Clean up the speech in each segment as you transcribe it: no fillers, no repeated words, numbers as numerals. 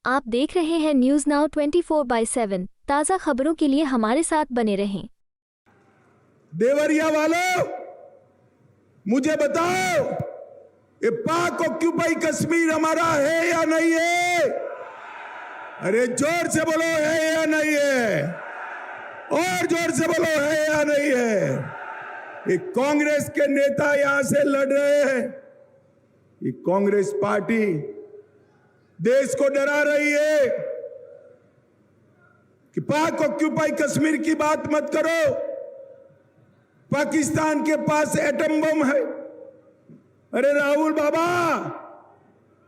आप देख रहे हैं न्यूज नाउ 24/7। ताज़ा खबरों के लिए हमारे साथ बने रहें। देवरिया वालों, मुझे बताओ, ये पाक ऑक्यूपाई कश्मीर हमारा है या नहीं है? अरे जोर से बोलो, है या नहीं है? और जोर से बोलो, है या नहीं है? ये कांग्रेस के नेता यहां से लड़ रहे हैं। ये कांग्रेस पार्टी देश को डरा रही है कि पाक ऑक्यूपाई कश्मीर की बात मत करो, पाकिस्तान के पास एटम बम है। अरे राहुल बाबा,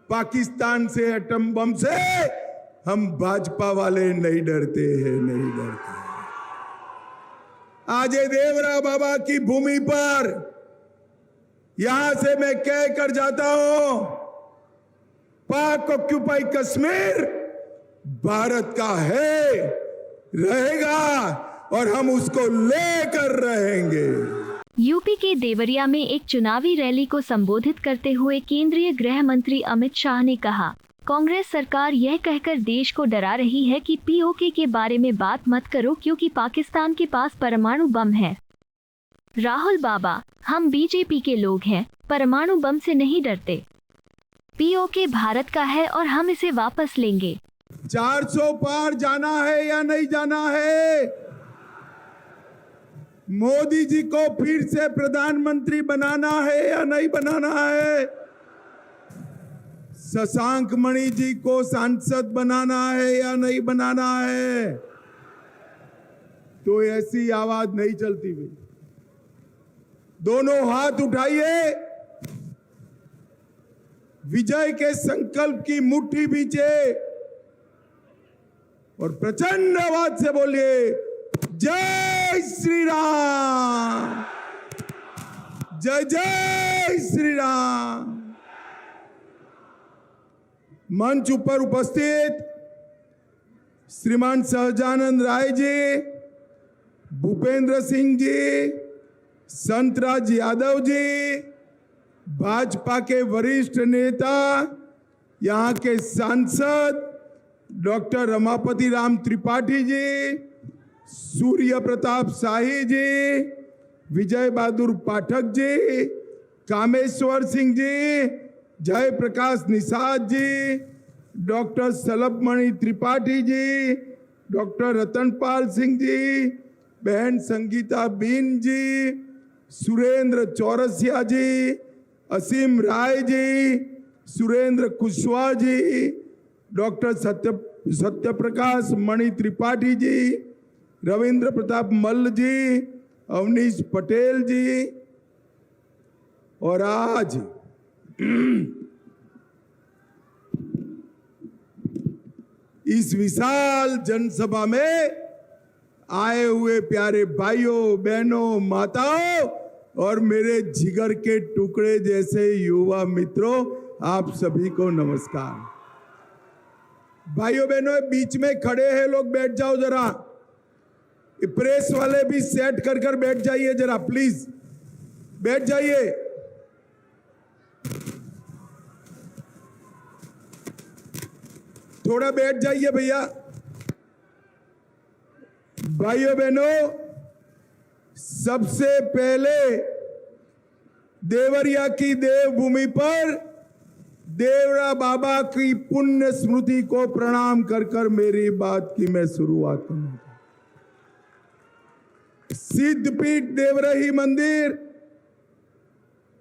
पाकिस्तान से एटम बम से हम भाजपा वाले नहीं डरते हैं, नहीं डरते। आज देवरा बाबा की भूमि पर यहां से मैं कह कर जाता हूं, पाक ऑक्यूपाई कश्मीर भारत का है, रहेगा और हम उसको लेकर रहेंगे। यूपी के देवरिया में एक चुनावी रैली को संबोधित करते हुए केंद्रीय गृह मंत्री अमित शाह ने कहा, कांग्रेस सरकार यह कहकर देश को डरा रही है कि पीओके के बारे में बात मत करो क्योंकि पाकिस्तान के पास परमाणु बम है। राहुल बाबा, हम बीजेपी के लोग हैं, परमाणु बम से नहीं डरते। पीओके भारत का है और हम इसे वापस लेंगे। 400 पार जाना है या नहीं जाना है? मोदी जी को फिर से प्रधानमंत्री बनाना है या नहीं बनाना है? शशांक मणि जी को सांसद बनाना है या नहीं बनाना है? तो ऐसी आवाज नहीं चलती भाई। दोनों हाथ उठाइए, विजय के संकल्प की मुट्ठी बीचे और प्रचंड आवाज से बोलिए, जय श्री राम, जय जय श्री राम। मंच ऊपर उपस्थित श्रीमान सहजानंद राय जी, भूपेंद्र सिंह जी, संतराज यादव जी, भाजपा के वरिष्ठ नेता, यहाँ के सांसद doctor Ramapati Ram Tripathi ji, Surya Pratap Shahi ji, Vijay Bahadur Pathak ji, Kameshwar Singh ji, Jai Prakash Nishad ji, doctor Shalabhmani Tripathi ji, doctor Ratanpal Singh ji, बहन संगीता बीन जी, सुरेंद्र चौरसिया जी, असीम राय जी, सुरेंद्र कुशवाहा जी, डॉक्टर सत्यप्रकाश मणि त्रिपाठी जी, रविंद्र प्रताप मल्ल जी, अवनीश पटेल जी। और आज इस विशाल जनसभा में आए हुए प्यारे भाइयों, बहनों, माताओं और मेरे जिगर के टुकड़े जैसे युवा मित्रों, आप सभी को नमस्कार। भाइयों बहनों, बीच में खड़े हैं लोग, बैठ जाओ जरा। प्रेस वाले भी सेट कर कर बैठ जाइए जरा, प्लीज बैठ जाइए। थोड़ा बैठ जाइए भैया। भाइयों बहनों, सबसे पहले देवरिया की देवभूमि पर देवरा बाबा की पुण्य स्मृति को प्रणाम कर कर मेरी बात की मैं शुरुआत करूंगा। सिद्धपीठ देवरही मंदिर,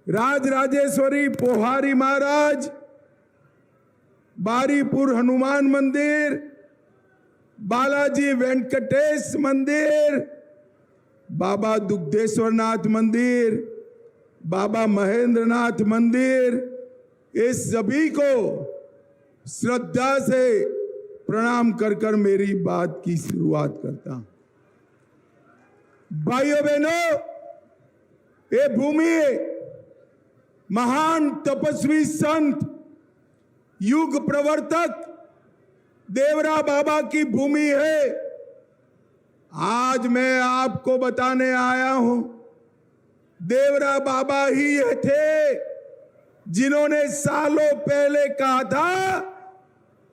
राजराजेश्वरी पोहारी महाराज, बारीपुर हनुमान मंदिर, बालाजी वेंकटेश मंदिर, बाबा दुग्धेश्वरनाथ मंदिर, बाबा महेंद्रनाथ मंदिर, इस सभी को श्रद्धा से प्रणाम कर कर मेरी बात की शुरुआत करता हूं। भाइयों बहनों, ये भूमि महान तपस्वी संत, युग प्रवर्तक देवरा बाबा की भूमि है। आज मैं आपको बताने आया हूं, देवरा बाबा ही थे जिन्होंने सालों पहले कहा था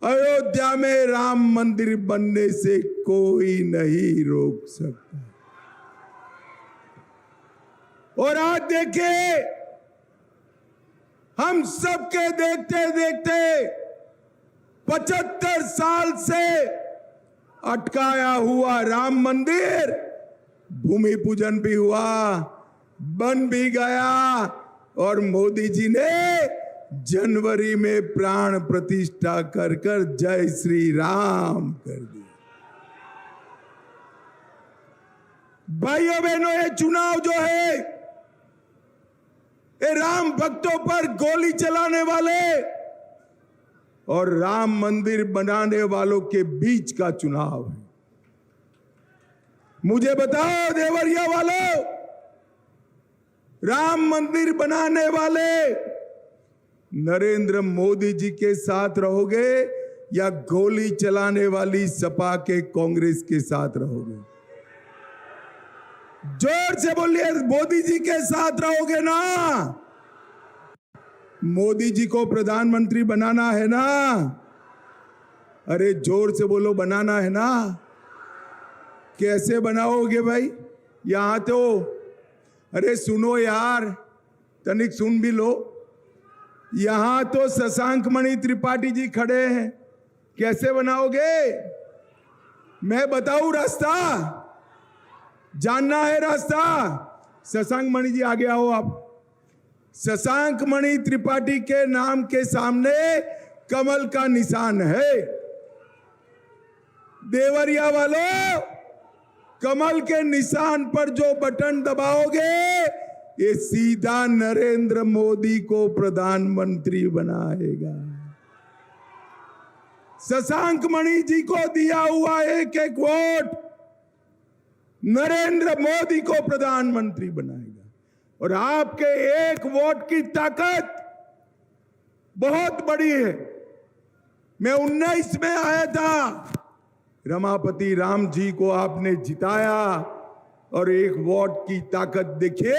अयोध्या में राम मंदिर बनने से कोई नहीं रोक सकता। और आज देखिए, हम सबके देखते देखते 75 साल से अटकाया हुआ राम मंदिर भूमि पूजन भी हुआ, बन भी गया और मोदी जी ने जनवरी में प्राण प्रतिष्ठा कर कर जय श्री राम कर दिया। भाइयों बहनों, ये चुनाव जो है, ये राम भक्तों पर गोली चलाने वाले और राम मंदिर बनाने वालों के बीच का चुनाव है। मुझे बताओ देवरिया वालों, राम मंदिर बनाने वाले नरेंद्र मोदी जी के साथ रहोगे या गोली चलाने वाली सपा के कांग्रेस के साथ रहोगे? जोर से बोलिए, मोदी जी के साथ रहोगे ना? मोदी जी को प्रधानमंत्री बनाना है ना? अरे जोर से बोलो, बनाना है ना? कैसे बनाओगे भाई? यहां तो, अरे सुनो यार, तनिक सुन भी लो। यहां तो शशांक मणि त्रिपाठी जी खड़े हैं, कैसे बनाओगे? मैं बताऊं रास्ता? जानना है रास्ता? शशांक मणि जी आगे आओ आप। शशांक मणि त्रिपाठी के नाम के सामने कमल का निशान है। देवरिया वालों, कमल के निशान पर जो बटन दबाओगे, ये सीधा नरेंद्र मोदी को प्रधानमंत्री बनाएगा। शशांक मणि जी को दिया हुआ एक एक वोट नरेंद्र मोदी को प्रधानमंत्री बनाएगा। और आपके एक वोट की ताकत बहुत बड़ी है। मैं 19 में आया था, रमापति राम जी को आपने जिताया और एक वोट की ताकत देखिए,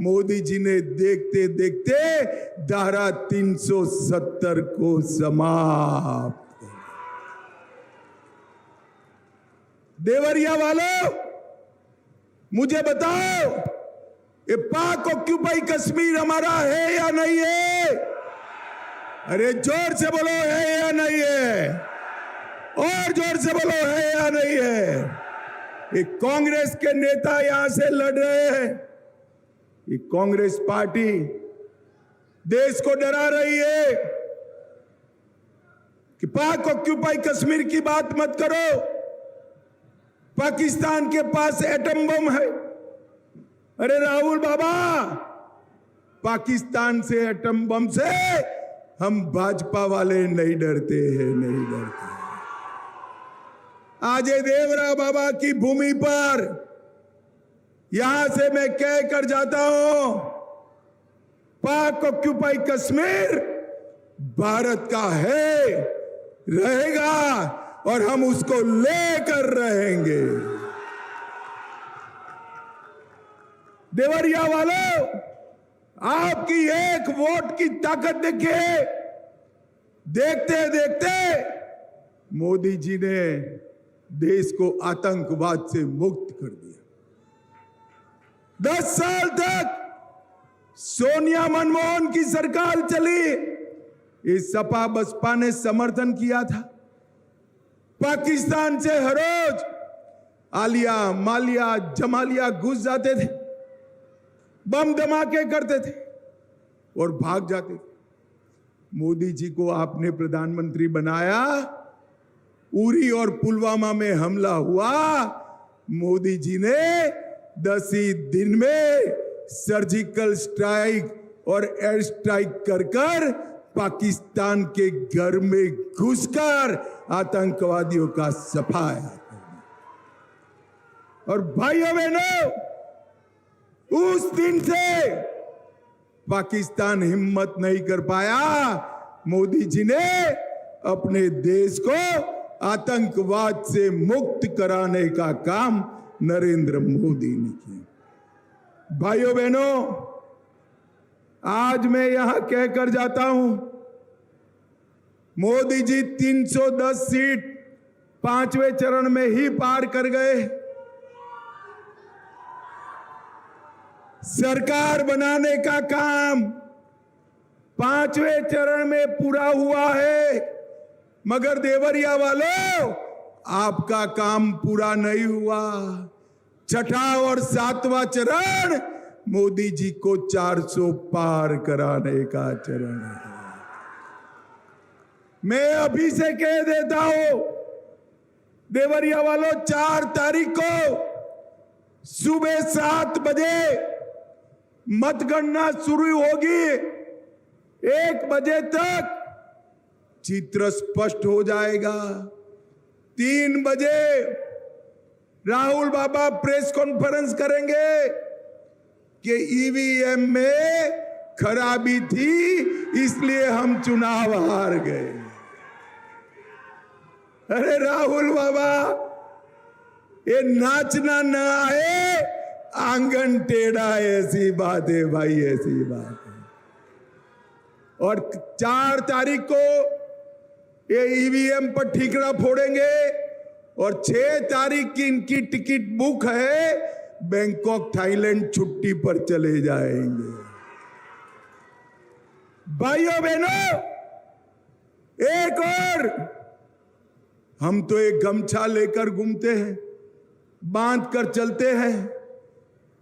मोदी जी ने देखते देखते धारा 370 को समाप्त। देवरिया वालों, मुझे बताओ, ये पाक ऑक्यूपाई कश्मीर हमारा है या नहीं है? अरे जोर से बोलो, है या नहीं है? और जोर से बोलो, है या नहीं है? ये कांग्रेस के नेता यहां से लड़ रहे हैं। ये कांग्रेस पार्टी देश को डरा रही है कि पाक ऑक्यूपाई कश्मीर की बात मत करो, पाकिस्तान के पास एटम बम है। अरे राहुल बाबा, पाकिस्तान से एटम बम से हम भाजपा वाले नहीं डरते हैं, नहीं डरते। आज देवरा बाबा की भूमि पर यहां से मैं कह कर जाता हूं, पाक ऑक्यूपाई कश्मीर भारत का है, रहेगा और हम उसको लेकर रहेंगे। देवरिया वालों, आपकी एक वोट की ताकत देखिए। देखते देखते मोदी जी ने देश को आतंकवाद से मुक्त कर दिया। 10 साल तक सोनिया मनमोहन की सरकार चली, इस सपा बसपा ने समर्थन किया था। पाकिस्तान से हर रोज आलिया मालिया जमालिया घुस जाते थे, बम धमाके करते थे और भाग जाते थे। मोदी जी को आपने प्रधानमंत्री बनाया, उरी और पुलवामा में हमला हुआ, मोदी जी ने 10 ही दिन में सर्जिकल स्ट्राइक और एयर स्ट्राइक कर कर पाकिस्तान के घर में घुसकर आतंकवादियों का सफाया। और भाइयों बहनों, उस दिन से पाकिस्तान हिम्मत नहीं कर पाया। मोदी जी ने अपने देश को आतंकवाद से मुक्त कराने का काम नरेंद्र मोदी ने किया। भाइयों बहनों, आज मैं यहां कहकर जाता हूं, मोदी जी 310 सीट 5वें चरण में ही पार कर गए। सरकार बनाने का काम 5वें चरण में पूरा हुआ है, मगर देवरिया वालों, आपका काम पूरा नहीं हुआ। 6ठा और 7वां चरण मोदी जी को 400 पार कराने का चरण है। मैं अभी से कह देता हूं, देवरिया वालों, 4 तारीख को सुबह 7 बजे मतगणना शुरू होगी। 1 बजे तक चित्र स्पष्ट हो जाएगा। 3 बजे राहुल बाबा प्रेस कॉन्फ्रेंस करेंगे कि ईवीएम में खराबी थी, इसलिए हम चुनाव हार गए। अरे राहुल बाबा, ये नाचना न आए, आंगन टेढ़ा, ऐसी बात है भाई, ऐसी बात है। और 4 तारीख को ये ईवीएम पर ठीकरा फोड़ेंगे और 6 तारीख की इनकी टिकट बुक है, बैंकॉक थाईलैंड छुट्टी पर चले जाएंगे। भाइयों बहनों, एक और, हम तो एक गमछा लेकर घूमते हैं, बांध कर चलते हैं।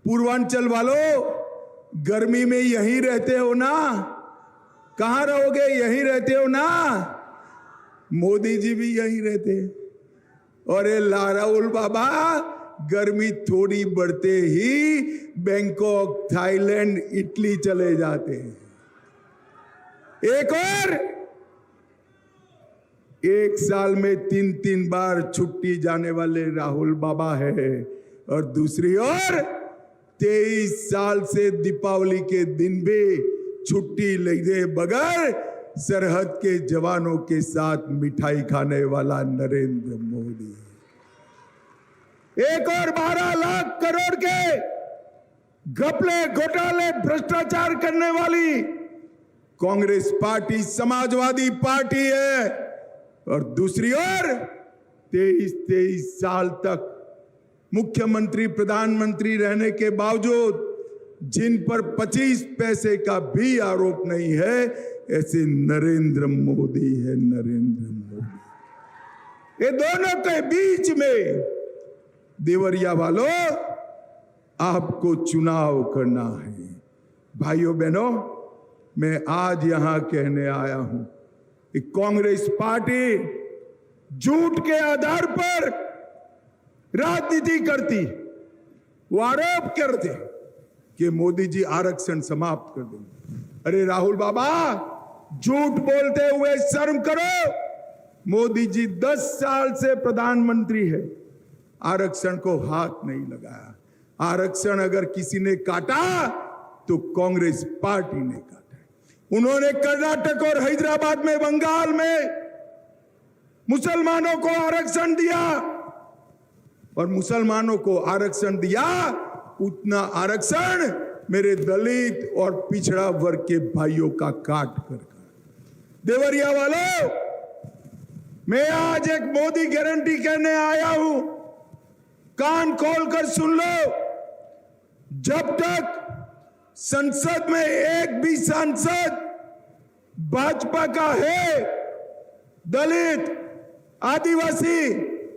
पूर्वांचल वालों, गर्मी में यहीं रहते हो ना? कहां रहोगे? यहीं रहते हो ना? मोदी जी भी यहीं रहते हैं। और ये राहुल बाबा गर्मी थोड़ी बढ़ते ही बैंकॉक, थाईलैंड, इटली चले जाते हैं। एक और, 1 साल में 3 बार छुट्टी जाने वाले राहुल बाबा है। और दूसरी ओर 23 साल से दीपावली के दिन भी छुट्टी ले बगैर सरहद के जवानों के साथ मिठाई खाने वाला नरेंद्र मोदी। एक और 12 लाख करोड़ के घपले, घोटाले, भ्रष्टाचार करने वाली कांग्रेस पार्टी समाजवादी पार्टी है। और दूसरी ओर 23 साल तक मुख्यमंत्री, प्रधानमंत्री रहने के बावजूद जिन पर 25 पैसे का भी आरोप नहीं है, ऐसे नरेंद्र मोदी है, नरेंद्र मोदी। ये दोनों के बीच में देवरिया वालों, आपको चुनाव करना है। भाइयों बहनों, मैं आज यहां कहने आया हूं कि कांग्रेस पार्टी झूठ के आधार पर राजनीति करती। वो आरोप करते कि मोदी जी आरक्षण समाप्त कर देंगे। अरे राहुल बाबा, झूठ बोलते हुए शर्म करो। मोदी जी 10 साल से प्रधानमंत्री है, आरक्षण को हाथ नहीं लगाया। आरक्षण अगर किसी ने काटा तो कांग्रेस पार्टी ने काटा। उन्होंने कर्नाटक और हैदराबाद में, बंगाल में मुसलमानों को आरक्षण दिया, और मुसलमानों को आरक्षण दिया, उतना आरक्षण मेरे दलित और पिछड़ा वर्ग के भाइयों का काट कर। देवरिया वालों, मैं आज एक मोदी गारंटी कहने आया हूं, कान खोलकर सुन लो। जब तक संसद में एक भी सांसद भाजपा का है, दलित, आदिवासी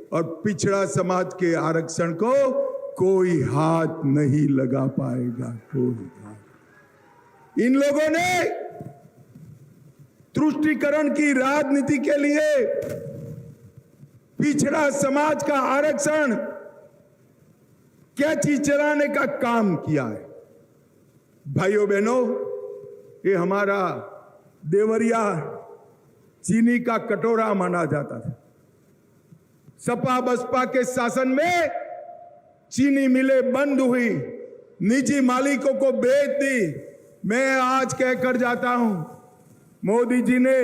और पिछड़ा समाज के आरक्षण को कोई हाथ नहीं लगा पाएगा। कोई हाथ। इन लोगों ने तुष्टीकरण की राजनीति के लिए पिछड़ा समाज का आरक्षण कैची चलाने का काम किया है। भाइयों बहनों, ये हमारा देवरिया चीनी का कटोरा माना जाता था। सपा बसपा के शासन में चीनी मिलें बंद हुई, निजी मालिकों को बेच दी। मैं आज कहकर जाता हूं, मोदी जी ने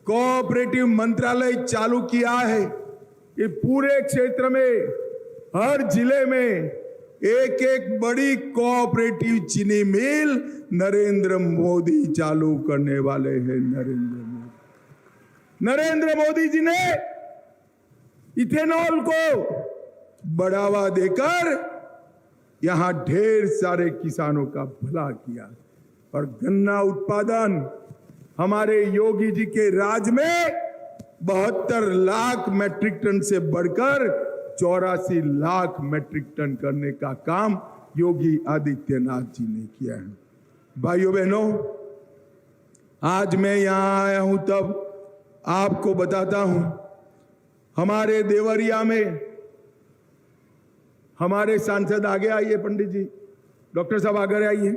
कोऑपरेटिव मंत्रालय चालू किया है। ये पूरे क्षेत्र में, हर जिले में एक एक बड़ी कोऑपरेटिव चीनी मिल नरेंद्र मोदी चालू करने वाले हैं। नरेंद्र मोदी नरेंद्र मोदी जी ने इथेनॉल को बढ़ावा देकर यहां ढेर सारे किसानों का भला किया और गन्ना उत्पादन हमारे योगी जी के राज में 72 लाख मैट्रिक टन से बढ़कर 84 लाख मैट्रिक टन करने का काम योगी आदित्यनाथ जी ने किया है। भाइयों बहनों, आज मैं यहां आया हूं तब आपको बताता हूं, हमारे देवरिया में हमारे सांसद आगे आइए, पंडित जी, डॉक्टर साहब आगे आइए।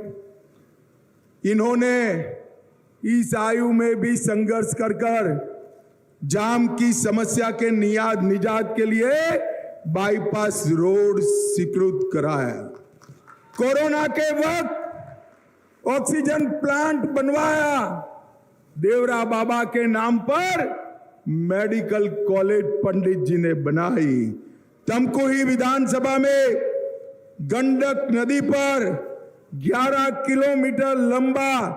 इन्होंने इस आयु में भी संघर्ष कर कर जाम की समस्या के निजात के लिए बाईपास रोड स्वीकृत कराया। कोरोना के वक्त ऑक्सीजन प्लांट बनवाया। देवरा बाबा के नाम पर मेडिकल कॉलेज पंडित जी ने बनाई। तमकुही विधानसभा में गंडक नदी पर 11 किलोमीटर लंबा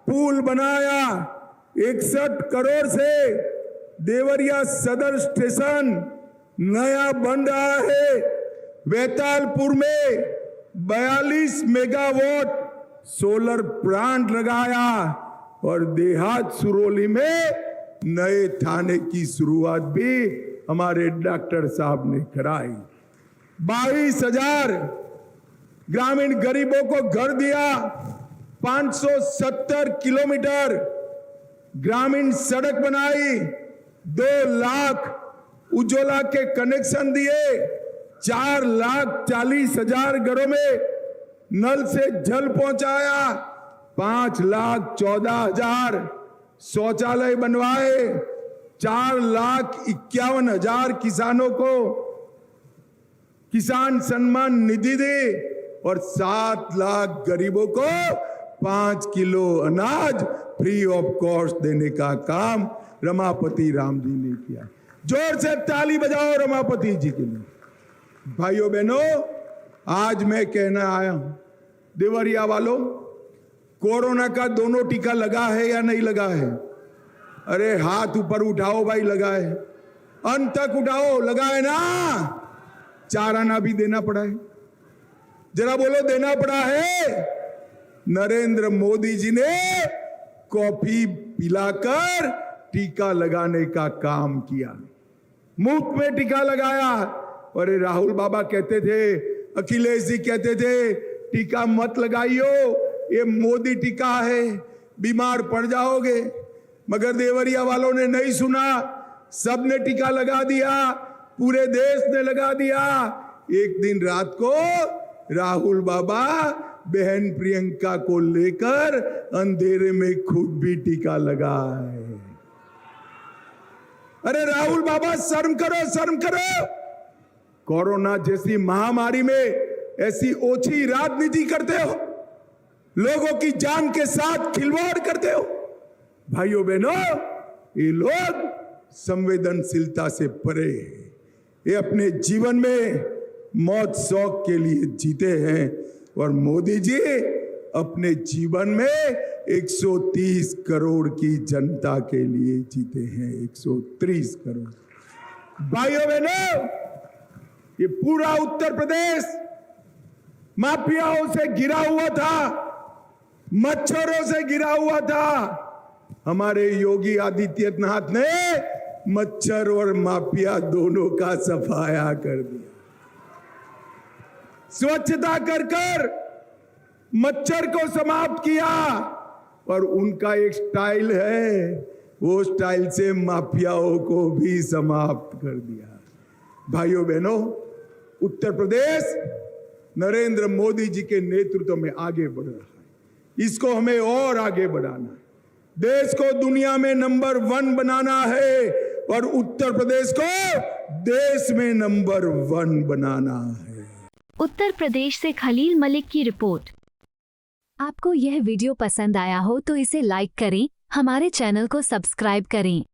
पुल बनाया। 61 करोड़ से देवरिया सदर स्टेशन नया बन रहा है। वेतालपुर में 42 मेगावाट सोलर प्लांट लगाया और देहात सुरोली में नए थाने की शुरुआत भी हमारे डॉक्टर साहब ने कराई। 22,000 ग्रामीण गरीबों को घर दिया। 570 किलोमीटर ग्रामीण सड़क बनाई। 2 लाख उज्ज्वला के कनेक्शन दिए। 4,40,000 घरों में नल से जल पहुंचाया। 5,14,000 शौचालय बनवाए। 4,51,000 किसानों को किसान सम्मान निधि दे और 7 लाख गरीबों को 5 किलो अनाज फ्री ऑफ कॉस्ट देने का काम रमापति राम जी ने किया। जोर से ताली बजाओ रमापति जी के लिए। भाइयों बहनों, आज मैं कहना आया हूं, देवरिया वालों, कोरोना का दोनों टीका लगा है या नहीं लगा है? अरे हाथ ऊपर उठाओ भाई, लगा है। अंत तक उठाओ, लगा है ना? 4 आना भी देना पड़ा है। जरा बोलो, देना पड़ा है। नरेंद्र मोदी जी ने कॉफी पिलाकर टीका लगाने का काम किया, मुफ्त में टीका लगाया। और राहुल बाबा कहते थे, अखिलेश जी कहते थे, टीका मत लगाइयो, ये मोदी टीका है, बीमार पड़ जाओगे। मगर देवरिया वालों ने नहीं सुना, सबने टीका लगा दिया, पूरे देश ने लगा दिया। एक दिन रात को राहुल बाबा बहन प्रियंका को लेकर अंधेरे में खुद भी टीका लगाए। अरे राहुल बाबा, शर्म करो, शर्म करो। कोरोना जैसी महामारी में ऐसी ओछी राजनीति करते हो, लोगों की जान के साथ खिलवाड़ करते हो। भाइयों बहनों, ये लोग संवेदनशीलता से परे हैं। ये अपने जीवन में मौत शौक के लिए जीते हैं और मोदी जी अपने जीवन में 130 करोड़ की जनता के लिए जीते हैं। 130 करोड़। भाइयों बहनों, ये पूरा उत्तर प्रदेश माफियाओं से घिरा हुआ था, मच्छरों से घिरा हुआ था। हमारे योगी आदित्यनाथ ने मच्छर और माफिया दोनों का सफाया कर दिया। स्वच्छता कर कर मच्छर को समाप्त किया। और उनका एक स्टाइल है, वो स्टाइल से माफियाओं को भी समाप्त कर दिया। भाइयों बहनों, उत्तर प्रदेश नरेंद्र मोदी जी के नेतृत्व में आगे बढ़ रहा है। इसको हमें और आगे बढ़ाना है। देश को दुनिया में नंबर 1 बनाना है और उत्तर प्रदेश को देश में नंबर 1 बनाना है। उत्तर प्रदेश से खलील मलिक की रिपोर्ट। आपको यह वीडियो पसंद आया हो तो इसे लाइक करें, हमारे चैनल को सब्सक्राइब करें।